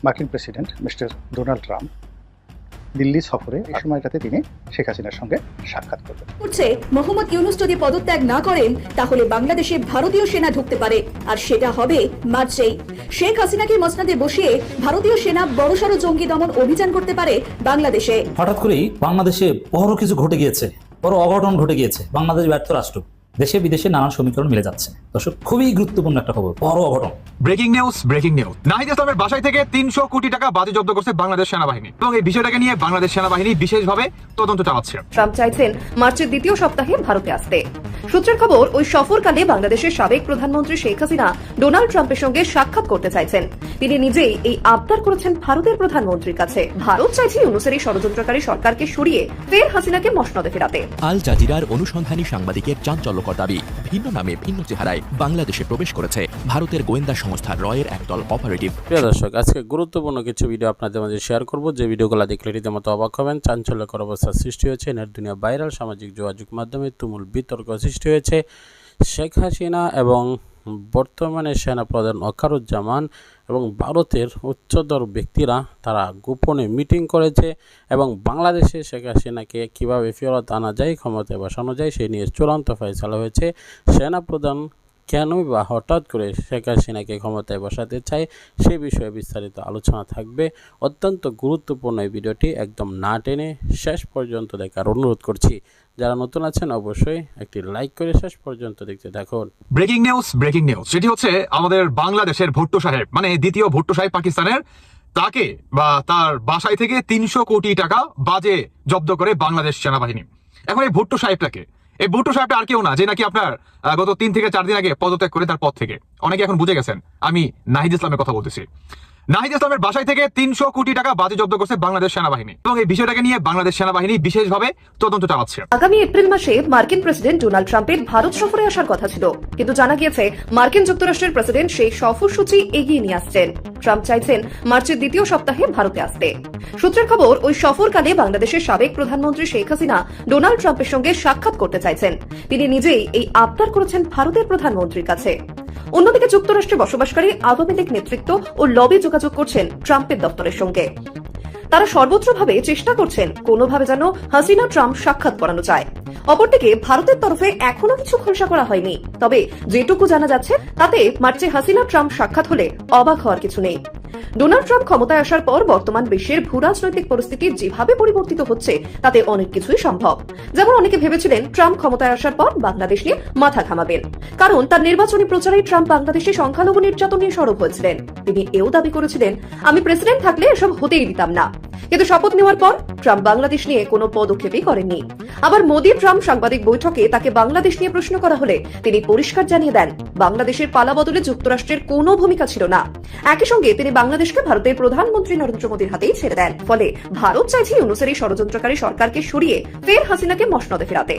মার্কিন president mister Donald Trump Delhi সফরে এই সময়টাতে তিনি শেখ হাসিনার সঙ্গে সাক্ষাৎ করবেন। করছে মোহাম্মদ ইউনূস যদি পদত্যাগ না করেন তাহলে বাংলাদেশে ভারতীয় সেনা ঢুকতে পারে, আর সেটা হবে মার্চেই। শেখ হাসিনাকে মসনাদে বসিয়ে ভারতীয় সেনা বড়সড় জঙ্গি দমন অভিযান করতে পারে বাংলাদেশে। হঠাৎ করেই বাংলাদেশে বড় কিছু ঘটে গিয়েছে, বড় অঘটন ঘটে গিয়েছে। বাংলাদেশ ব্যর্থ রাষ্ট্র, দেশে বিদেশে নানান সমীকরণ মিলে যাচ্ছে। দর্শক, খুবই গুরুত্বপূর্ণ একটা খবর, বড় অঘটন। Breaking news. নাহিদ ইসলামের বাসায় থেকে 300 কোটি টাকা বাজে জব্দ করছে বাংলাদেশ সেনাবাহিনী এবং এই বিষয়টাকে নিয়ে বাংলাদেশ সেনাবাহিনী বিশেষভাবে তদন্ত চালাচ্ছে। ট্রাম্প চাইছেন মার্চের দ্বিতীয় সপ্তাহে ভারতে আসতে। সূত্রের খবর, ওই সফরকালে বাংলাদেশের সাবেক প্রধানমন্ত্রী শেখ হাসিনা ডোনাল্ড ট্রাম্পের সঙ্গে সাক্ষাৎ করতে চাইছেন। তিনি নিজেই এই আবদার করেছেন ভারতের প্রধানমন্ত্রীর কাছে। ভারত চাইছে ইউনূসের এই ষড়যন্ত্রকারী সরকারকে সরিয়ে ফের হাসিনাকে মসনদে ফেরাতে। আল জাজিরার অনুসন্ধানী সাংবাদিকের চাঞ্চল্যকর দাবি, ভিন্ন নামে ভিন্ন চেহারায় বাংলাদেশে প্রবেশ করেছে ভারতের গোয়েন্দা সংস্থা রয়ের একদল অপারেটিভ। প্রিয় দর্শক, আজকে গুরুত্বপূর্ণ কিছু ভিডিও আপনাদের মাঝে শেয়ার করব, যে ভিডিওগুলো দেখলে রীতিমতো অবাক হবেন। চাঞ্চল্যকর অবস্থার সৃষ্টি হয়েছে, নেট দুনিয়া ভাইরাল, সামাজিক যোগাযোগ মাধ্যমে তুমুল বিতর্ক সৃষ্টি হয়েছে। শেখ হাসিনা এবং বর্তমানে সেনাপ্রধান ওয়াকারুজ্জামান এবং ভারতের উচ্চতর ব্যক্তিরা তারা গোপনে মিটিং করেছে এবং বাংলাদেশে শেখ হাসিনাকে কীভাবে ফেরত আনা যায়, ক্ষমতায় বসানো যায়, সেই নিয়ে চূড়ান্ত ফয়সালা হয়েছে। সেনাপ্রধান কেনই বা হঠাৎ করে শেখ হাসিনাকে ক্ষমতায় বসাতে চায়, সে বিষয়ে বিস্তারিত আলোচনা থাকবে। অত্যন্ত গুরুত্বপূর্ণ এই ভিডিওটি একদম না টেনে শেষ পর্যন্ত দেখার অনুরোধ করছি। যারা নতুন আছেন অবশ্যই একটি লাইক করে শেষ পর্যন্ত দেখতে থাকুন। Breaking news. সেটি হচ্ছে আমাদের বাংলাদেশের ভুট্টো সাহেব, মানে দ্বিতীয় ভুট্টো সাহেব পাকিস্তানের, তাকে বা তার বাসায় থেকে 300 কোটি টাকা বাজে জব্দ করে বাংলাদেশ সেনাবাহিনী। এখন এই ভুট্টো সাহেবটাকে, এই ভুট্টো সাহেবটা আর কেউ না, যে নাকি আপনার গত 3 থেকে 4 দিন আগে পদত্যাগ করে তার পদ থেকে। অনেকে এখন বুঝে গেছেন আমি নাহিদ ইসলামের কথা বলতেছি। নাহিদ ইসলামের বাসায় থেকে 300 কোটি টাকা বাজে জব্দ করছে বাংলাদেশ সেনাবাহিনী এবং এই বিষয়টাকে নিয়ে বাংলাদেশ সেনাবাহিনী বিশেষভাবে তদন্ত চালাচ্ছে। আগামী এপ্রিল মাসে মার্কিন প্রেসিডেন্ট ডোনাল্ড ট্রাম্পের ভারত সফরে আসার কথা ছিল, কিন্তু জানা গিয়েছে মার্কিন যুক্তরাষ্ট্রের প্রেসিডেন্ট সেই সফরসূচি এগিয়ে নিয়ে আসছেন। ট্রাম্প চাইছেন মার্চের দ্বিতীয় সপ্তাহে ভারতে আসতে। সূত্রের খবর, ওই সফরকালে বাংলাদেশের সাবেক প্রধানমন্ত্রী শেখ হাসিনা ডোনাল্ড ট্রাম্পের সঙ্গে সাক্ষাৎ করতে চাইছেন। তিনি নিজেই এই আবদার করেছেন ভারতের প্রধানমন্ত্রীর কাছে। অন্যদিকে যুক্তরাষ্ট্রে বসবাসকারী আওয়ামী লীগ নেতৃত্ব ও লবি যোগাযোগ করছেন ট্রাম্পের দপ্তরের সঙ্গে। তারা সর্বত্রভাবে চেষ্টা করছেন কোনোভাবে যেন হাসিনা ট্রাম্প সাক্ষাৎ করানো যায়। অপরদিকে ভারতের তরফে এখনো কিছু খোলসা করা হয়নি, তবে যেটুকু জানা যাচ্ছে তাতে মার্চে হাসিনা ট্রাম্প সাক্ষাৎ হলে অবাক হওয়ার কিছু নেই। ডোনাল্ড ট্রাম্প ক্ষমতায় আসার পর বর্তমান বিশ্বের ভূরাজনৈতিক পরিস্থিতি যেভাবে পরিবর্তিত হচ্ছে তাতে অনেক কিছুই সম্ভব। যেমন অনেকে ভেবেছিলেন ট্রাম্প ক্ষমতায় আসার পর বাংলাদেশ নিয়ে মাথা ঘামাবেন, কারণ তার নির্বাচনী প্রচারে ট্রাম্প বাংলাদেশে সংখ্যালঘু নির্যাতন নিয়ে সরব হয়েছিলেন। তিনি এও দাবি করেছিলেন, আমি প্রেসিডেন্ট থাকলে এসব হতেই দিতাম না। কিন্তু শপথ নেওয়ার পর ট্রাম্প বাংলাদেশ নিয়ে কোনো পদক্ষেপই করেননি। আবার মোদি ট্রাম্প সাংবাদিক বৈঠকে তাকে বাংলাদেশ নিয়ে প্রশ্ন করা হলে তিনি পরিষ্কার জানিয়ে দেন, বাংলাদেশের পালাবদলে যুক্তরাষ্ট্রের কোনো ভূমিকা ছিল না। একই সঙ্গে তিনি বাংলাদেশকে ভারতের প্রধানমন্ত্রী নরেন্দ্র মোদীর হাতেই ছেড়ে দেন। ফলে ভারত চাইছে ইউনূসের এই ষড়যন্ত্রকারী সরকারকে সরিয়ে ফের হাসিনাকে মসনদে ফেরাতে।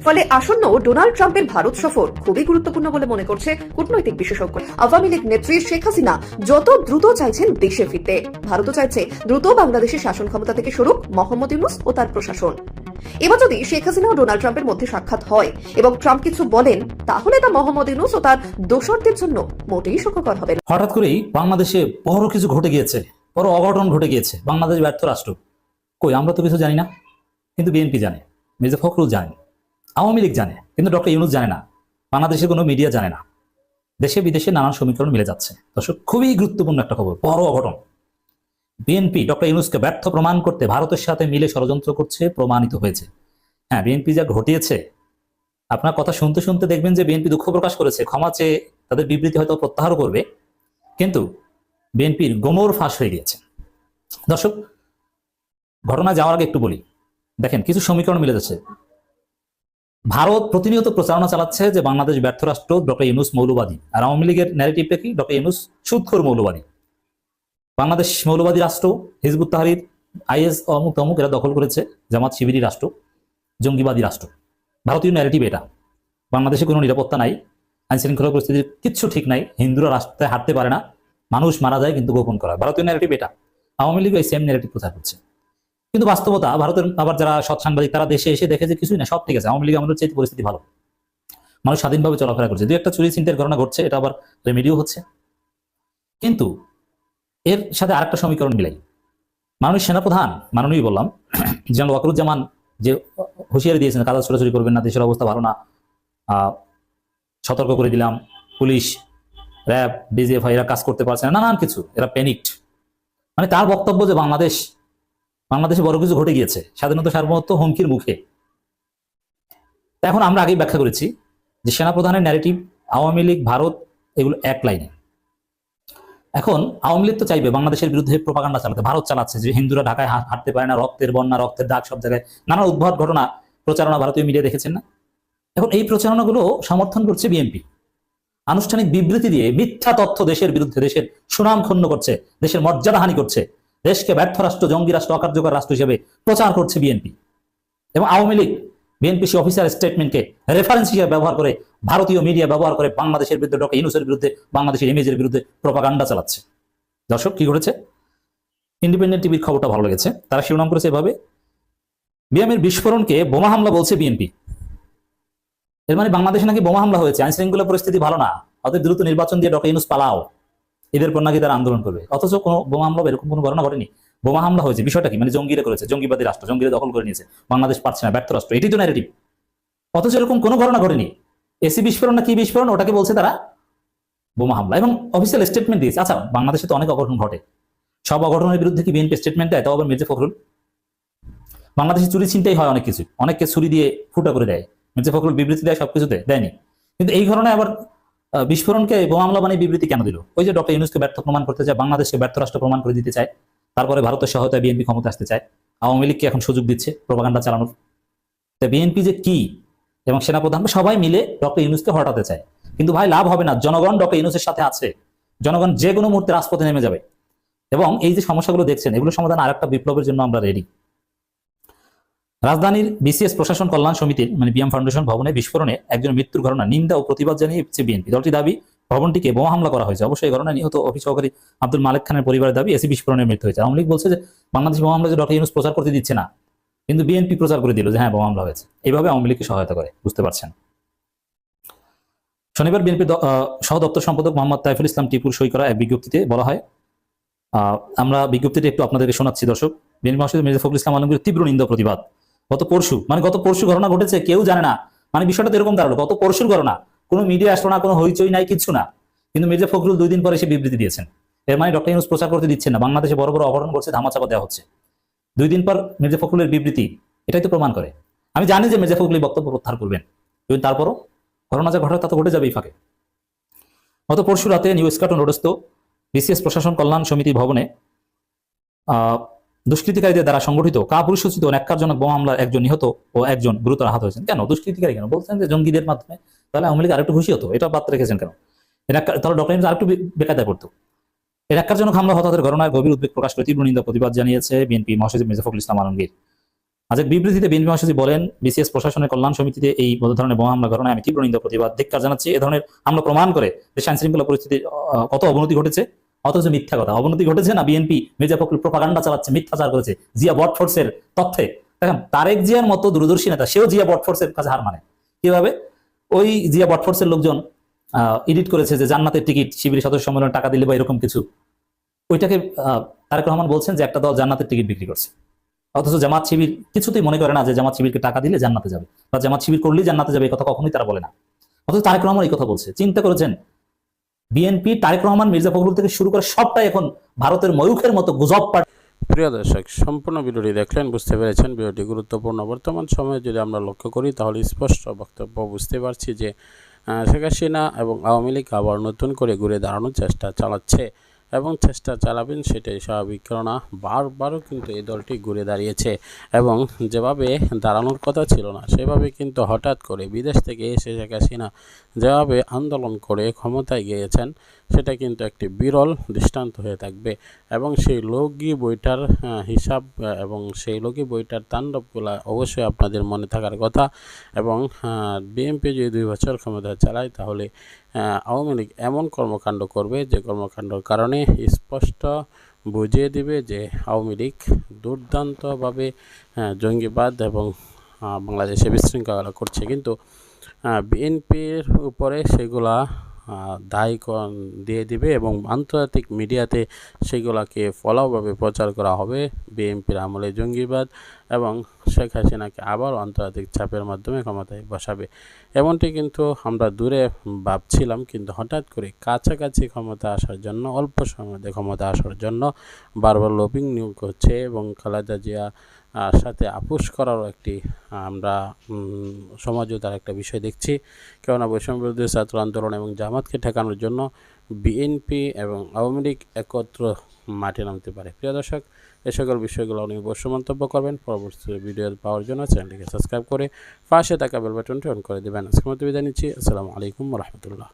ফলে আসন্ন ডোনাল্ড ট্রাম্পের ভারত সফর খুবই গুরুত্বপূর্ণ বলে মনে করছে কূটনৈতিক বিশেষজ্ঞ। আওয়ামী লীগ নেত্রী শেখ হাসিনা যত দ্রুত চাইছেন দেশে ফিরতে, ভারতও চাইছে দ্রুত বাংলাদেশের শাসন ক্ষমতা থেকে সরুক মোহাম্মদ ইউনূস ও তার প্রশাসন। এবার যদি শেখ হাসিনা ও ডোনাল্ড ট্রাম্পের মধ্যে সাক্ষাৎ হয় এবং ট্রাম্প কিছু বলেন, তাহলে তা মোহাম্মদ ইউনূস ও তার দোসরদের জন্য মোটেই সুখকর হবে না। হঠাৎ করেই বাংলাদেশে বড় কিছু ঘটে গিয়েছে, বড় অঘটন ঘটে গিয়েছে। বাংলাদেশ ব্যর্থ রাষ্ট্র। কই, আমরা তো কিছু জানি না, কিন্তু বিএনপি জানে, মির্জা ফখরুল জানে, আওয়ামী লীগ জানে, কিন্তু ডক্টর ইউনূস জানে না, বাংলাদেশের কোনো মিডিয়া জানে না। দেশে বিদেশে নানান সমীকরণ মিলে যাচ্ছে। দর্শক, খুবই গুরুত্বপূর্ণ একটা খবর, বড় অঘটন। বিএনপি ডক্টর ইউনূসকে ব্যর্থ প্রমাণ করতে ভারতের সাথে মিলে ষড়যন্ত্র করছে, প্রমাণিত হয়েছে। হ্যাঁ, বিএনপি যা ঘটিয়েছে, আপনার কথা শুনতে শুনতে দেখবেন যে বিএনপি দুঃখ প্রকাশ করেছে, ক্ষমা চেয়ে তাদের বিবৃতি হয়তো প্রত্যাহারও করবে, কিন্তু বিএনপির গোমর ফাঁস হয়ে গিয়েছে। দর্শক, ঘটনা যাওয়ার আগে একটু বলি, দেখেন কিছু সমীকরণ মিলে যাচ্ছে। ভারত প্রতিনিয়ত প্রচারণা চালাচ্ছে যে বাংলাদেশ ব্যর্থ রাষ্ট্র, ডক্টর ইউনূস মৌলবাদী। আর আওয়ামী লীগের ন্যারেটিভটা কি? ডক্টর ইউনূস সুদখোর মৌলবাদী। বাংলাদেশ মৌলবাদী রাষ্ট্র, হিজবুত তাহরির, আইএস, অমুক তমুক এরা দখল করেছে, জামাত শিবিরি রাষ্ট্র, জঙ্গিবাদী রাষ্ট্র। ভারতীয় ন্যারেটিভ এটা। বাংলাদেশে কোনো নিরাপত্তা নাই, আইন শৃঙ্খলা পরিস্থিতির কিচ্ছু ঠিক নাই, হিন্দুরা রাস্তায় হাঁটতে পারে না, মানুষ মারা যায় কিন্তু গোপন করা। ভারতীয় ন্যারেটিভ এটা। আওয়ামী লীগ এই সেম ন্যারেটিভ প্রচার করছে। কিন্তু বাস্তবতা, ভারতের আবার যারা সৎ সাংবাদিক তারা দেশে এসে দেখে যে কিছুই না, সব ঠিক আছে, আওয়ামী লীগ আমাদের চেয়ে পরিস্থিতি ভালো, মানুষ স্বাধীনভাবে চলাফেরা করছে। দু একটা চুরি ছিনতাইয়ের ঘটনা ঘটছে, এটা আবার রেমেডিও হচ্ছে। কিন্তু এর সাথে আরেকটা সমীকরণ মিলাই। মাননীয় সেনাপ্রধান, মাননীয় বললাম, জেনারেল ওয়াকারুজ্জামান যে হুঁশিয়ারি দিয়েছেন কাগজ ছোড়াছুড়ি করবেন না, দেশের অবস্থা ভালো না, সতর্ক করে দিলাম, পুলিশ, র্যাব, ডিজিএফআই এরা কাজ করতে পারছে না, নানান কিছু, এরা প্যানিকড। মানে তার বক্তব্য যে বাংলাদেশে বড় কিছু ঘটে গিয়েছে, স্বাধীনতা সার্বভৌমত্ব হুমকির মুখে। এখন আমরা আগেই ব্যাখ্যা করেছি যে সেনাপ্রধানের ন্যারেটিভ, আওয়ামী লীগ, ভারত, এগুলো এক লাইনে। এখন আওয়ামী লীগ তো চাইবে বাংলাদেশের বিরুদ্ধে প্রোপাগান্ডা চালাতে, ভারত চালাচ্ছে যে হিন্দুরা ঢাকায় হাঁটতে পারে না, রক্তের বন্যা, রক্তের দাগ, সব জায়গায় নানা উদ্ভট ঘটনা, প্রচারণা ভারতীয় মিডিয়া দেখেছেন না। এখন এই প্রচারণাগুলো সমর্থন করছে বিএনপি, আনুষ্ঠানিক বিবৃতি দিয়ে মিথ্যা তথ্য দেশের বিরুদ্ধে, দেশের সুনাম ক্ষুণ্ণ করছে, দেশের মর্যাদা হানি করছে, দেশকে ব্যর্থ রাষ্ট্র, জঙ্গি রাষ্ট্র, অকার্যকর রাষ্ট্র হিসেবে প্রচার করছে বিএনপি। এবং আওয়ামী লীগ বিএনপি অফিসার স্টেটমেন্টকে রেফারেন্স হিসেবে ব্যবহার করে, ভারতীয় মিডিয়া ব্যবহার করে বাংলাদেশের বিরুদ্ধে, ডক্টর ইউনূসের বিরুদ্ধে, বাংলাদেশের ইমেজের বিরুদ্ধে প্রোপাগান্ডা চালাচ্ছে। দর্শক, কি ঘটেছে? ইন্ডিপেন্ডেন্ট টিভির খবরটা ভালো লেগেছে, তারা শিরোনাম করেছে এভাবে, বিএমের বিস্ফোরণকে বোমা হামলা বলছে বিএনপি। এর মানে বাংলাদেশে নাকি বোমা হামলা হয়েছে, আইন শৃঙ্খলা পরিস্থিতি ভালো না, অতএব দ্রুত নির্বাচন দিয়ে ডক্টর ইউনূস পালাও, এদের পর নাকি তারা আন্দোলন করবে। অথচ কোনো বোমা হামলা, এরকম কোনো ঘটনা ঘটেনি। বোমা হামলা হয়েছে, বিষয়টা কি? মানে জঙ্গিরা করেছে, জঙ্গিবাদী রাষ্ট্র, জঙ্গিরা দখল করে নিয়েছে, বাংলাদেশ পারছে না, ব্যর্থ রাষ্ট্র, এটি তো ন্যারেটিভ। অথচ এরকম কোনো ঘটনা ঘটেনি। এসি বিস্ফোরণ না কি বিস্ফোরণ, ওটাকে বলছে তারা বোমা হামলা, এবং অফিসিয়াল স্টেটমেন্ট দিয়েছে। আচ্ছা, বাংলাদেশে তো অনেক অঘটন ঘটে, সব অঘটনের বিরুদ্ধে কি বিএনপি স্টেটমেন্ট দেয়? তাও আবার মির্জা ফখরুল। বাংলাদেশে চুরি ছিনতাই হয় অনেক কিছু, অনেককে ছুরি দিয়ে ফুটা করে দেয়, মির্জা ফখরুল বিবৃতি দেয়, সবকিছুতে দেয়নি। কিন্তু এই ঘটনায় আবার বিস্ফোরণকে বোমা হামলা বানিয়ে বিবৃতি কেন দিল? ওই যে ডক্টর ইউনূসকে ব্যর্থ প্রমাণ করতে চায়, বাংলাদেশকে ব্যর্থ রাষ্ট্র প্রমাণ করে দিতে চায়, তারপরে ভারতের সহায়তায় বিএনপি ক্ষমতা আসতে চায়, আওয়ামী লীগকে এখন সুযোগ দিচ্ছে প্রোপাগান্ডা চালানোর। তা বিএনপি যে কি এবং সেনাপ্রধান সবাই মিলে ডক্টর ইউনূসকে হটাতে চায়, কিন্তু ভাই লাভ হবে না। জনগণ ডক্টর ইউনূসের সাথে আছে, জনগণ যে কোনো মুহূর্তে রাজপথে নেমে যাবে। এবং এই যে সমস্যাগুলো দেখছেন, এগুলো সমাধান আরেকটা বিপ্লবের জন্য আমরা রেডি। রাজধানীর বিসিএস প্রশাসন কল্যাণ সমিতির মানে বিএম ফাউন্ডেশন ভবনে বিস্ফোরণে একজন মৃত্যুর ঘটনা নিন্দা ও প্রতিবাদ জানিয়েছে বিএনপি। দলটি দাবি ভবনটিকে বোমা হামলা করা হয়েছে। অবশ্যই এই ঘটনায় নিহত অফিস সহকারী আব্দুল মালেক খানের পরিবারের দাবি এসি বিস্ফোরণের মৃত্যু হয়েছে। আওয়ামী লীগ বলছে যে বাংলাদেশ বোমা হামলা যে ডক্টর ইউনূস প্রচার করতে দিচ্ছে না, কিন্তু বিএনপি প্রচার করে দিল যে হ্যাঁ বোমা হামলা হয়েছে। এইভাবে আওয়ামী লীগকে সহায়তা করে, বুঝতে পারছেন। শনিবার বিএনপির সহ দপ্তর সম্পাদক মোহাম্মদ তাইফুল ইসলাম টিপুর সই করা এক বিজ্ঞপ্তিতে বলা হয়, আমরা বিজ্ঞপ্তিটি একটু আপনাদেরকে শোনাচ্ছি দর্শক। বিএনপি মহাসচিব মির্জা ফখরুল ইসলাম আলমগীর তীব্র নিন্দা প্রতিবাদ। গত পরশু ঘটনা ঘটেছে, কেউ জানে না, মানে বিষয়টা তো এরকম দাঁড়ালো, গত পরশুর ঘটনা, কোনো মিডিয়া আসলো না, কোনো হইচই নাই, কিছু না, কিন্তু মির্জা ফখরুল 2 দিন পরে এসে বিবৃতি দিয়েছেন। এর মানে ডক্টর ইউনূস প্রচার করতে দিচ্ছেন না, বাংলাদেশে বড় বড় অঘটন ঘটছে, ধামাচাপা দেওয়া হচ্ছে। 2 দিন পর মির্জা ফখরুলের বিবৃতি, এটাই তো প্রমাণ করে। আমি জানি যে মির্জা ফখরুল বক্তব্য প্রত্যাহার করবেন, কিন্তু তারপরও ঘটনা যা ঘটে তা তো ঘটে যাবে এই ফাঁকে। গত পরশু রাতে নিউ স্কাটন রোডস্থ বিসিএস প্রশাসন কল্যাণ সমিতি ভবনে দুষ্কৃতিকারীদের দ্বারা সংগঠিত কাপুরুষোচিত ও ন্যাক্কারজনক বোমা হামলায় একজন নিহত ও একজন গুরুতর আহত হয়েছেন। কেন দুষ্কৃতিকারী? কেন বলছেন যে জঙ্গিদের মাধ্যমে? তাহলে আওয়ামী লীগ আরেকটু খুশি হতো, এটা বাদ রেখেছেন কেন? তাহলে ডক্টর ইউনূস আরেকটু বেকায়দায় পড়তো। এই ন্যাক্কারজনক হামলা হতাহতের ঘটনায় গভীর উদ্বেগ প্রকাশ করে তীব্র নিন্দা প্রতিবাদ জানিয়েছে বিএনপি মহাসচিব মির্জা ফখরুল ইসলাম আলমগীর। আজ এক বিবৃতিতে বিএনপি মহাসচিব বলেন, বিসিএস প্রশাসনের কল্যাণ সমিতিতে এই ধরনের বোমা হামলা ঘটনায় আমি তীব্র নিন্দা প্রতিবাদ ধিক্কার জানাচ্ছি। এ ধরনের হামলা প্রমাণ করে দেশ আইন শৃঙ্খলা পরিস্থিতির কত অবনতি ঘটেছে, অথচ মিথ্যা কথা। অবনতি ঘটেছে না, বিএনপি মির্জা ফখরুল প্রোপাগান্ডা চালাচ্ছে, মিথ্যাচার করেছে জিয়া বটফোর্সের তথ্যে। দেখেন, তারেক জিয়ার মতো দূরদর্শী নেতা, সেও জিয়া বটফোর্সের কাছে হার মানে। কিভাবে? ওই জিয়া বটফোর্সের লোকজন এডিট করেছে যে জান্নাতের টিকিট শিবির সদস্য সম্মেলনে টাকা দিলে বা এরকম কিছু, ওইটাকে তারেক রহমান বলছেন যে একটা দল জান্নাতের টিকিট বিক্রি করছে। অথচ জামাত শিবির কিছুতেই মনে করে না যে জামাত শিবিরকে টাকা দিলে জান্নাতে যাবে, বা জামাত শিবির করলেই জান্নাতে যাবে, এই কথা কখনোই তারা বলে না। অথচ তারেক রহমান এই কথা বলছে। চিন্তা করেছেন, বিএনপি, তারেক রহমান, মির্জা ফখরুল থেকে শুরু করে সবটাই এখন ভারতের ময়ূখের মতো গুজব পাঠ। প্রিয় দর্শক, সম্পূর্ণ ভিডিওটি দেখলেন, বুঝতে পেরেছেন ভিডিওটি গুরুত্বপূর্ণ। বর্তমান সময়ে যদি আমরা লক্ষ্য করি তাহলে স্পষ্ট বক্তব্য বুঝতে পারছি যে শেখ হাসিনা এবং আওয়ামী লীগ আবার নতুন করে ঘুরে দাঁড়ানোর চেষ্টা চালাচ্ছে এবং চেষ্টা চালাবেন, সেটাই স্বাভাবিক। কেননা বারবারও কিন্তু এই দলটি ঘুরে দাঁড়িয়েছে এবং যেভাবে দাঁড়ানোর কথা ছিল না সেভাবে কিন্তু হঠাৎ করে বিদেশ থেকে এসে শেখ হাসিনা যেভাবে আন্দোলন করে ক্ষমতায় গিয়েছেন, সেটা কিন্তু একটি বিরল দৃষ্টান্ত হয়ে থাকবে। এবং সেই লগি বইটার হিসাব এবং সেই লগি বইটার তাণ্ডবগুলা অবশ্যই আপনাদের মনে থাকার কথা। এবং বিএনপি যদি 2 বছর ক্ষমতায় চালায় তাহলে আওয়ামী লীগ এমন কর্মকাণ্ড করবে যে কর্মকাণ্ডের কারণে স্পষ্ট বুঝিয়ে দিবে যে আওয়ামী লীগ দুর্দান্তভাবে জঙ্গিবাদ এবং বাংলাদেশে বিশৃঙ্খলা করছে। কিন্তু বিএনপির উপরে সেগুলা দায় দিয়ে দিবে এবং আন্তর্জাতিক মিডিয়াতে সেগুলোকে ফলাওভাবে প্রচার করা হবে বিএনপির আমলে জঙ্গিবাদ এবং শেখ হাসিনাকে আবার আন্তর্জাতিক চাপের মাধ্যমে ক্ষমতায় বসাবে। এমনটি কিন্তু আমরা দূরে ভাবছিলাম, কিন্তু হঠাৎ করে কাছাকাছি ক্ষমতা আসার জন্য, অল্প সময়ে ক্ষমতা আসার জন্য বারবার লবিং নিয়োগ করছে এবং খালেদা জিয়া সাথে আপোষ করারও একটি আমরা সমঝোতার একটা বিষয় দেখছি। কেননা বৈষম্য বিরোধী ছাত্র আন্দোলন এবং জামাতকে ঠেকানোর জন্য বিএনপি এবং আওয়ামী লীগ একত্র মাঠে নামতে পারে। প্রিয় দর্শক, এ সকল বিষয়গুলো নিয়ে অবশ্যই মন্তব্য করবেন। পরবর্তী ভিডিও পাওয়ার জন্য চ্যানেলটিকে সাবস্ক্রাইব করে পাশে থাকা বেল বাটনটি অন করে দেবেন। আজকের মতো বিদায় নিচ্ছি। আসসালামু আলাইকুম ওয়া রাহমাতুল্লাহ।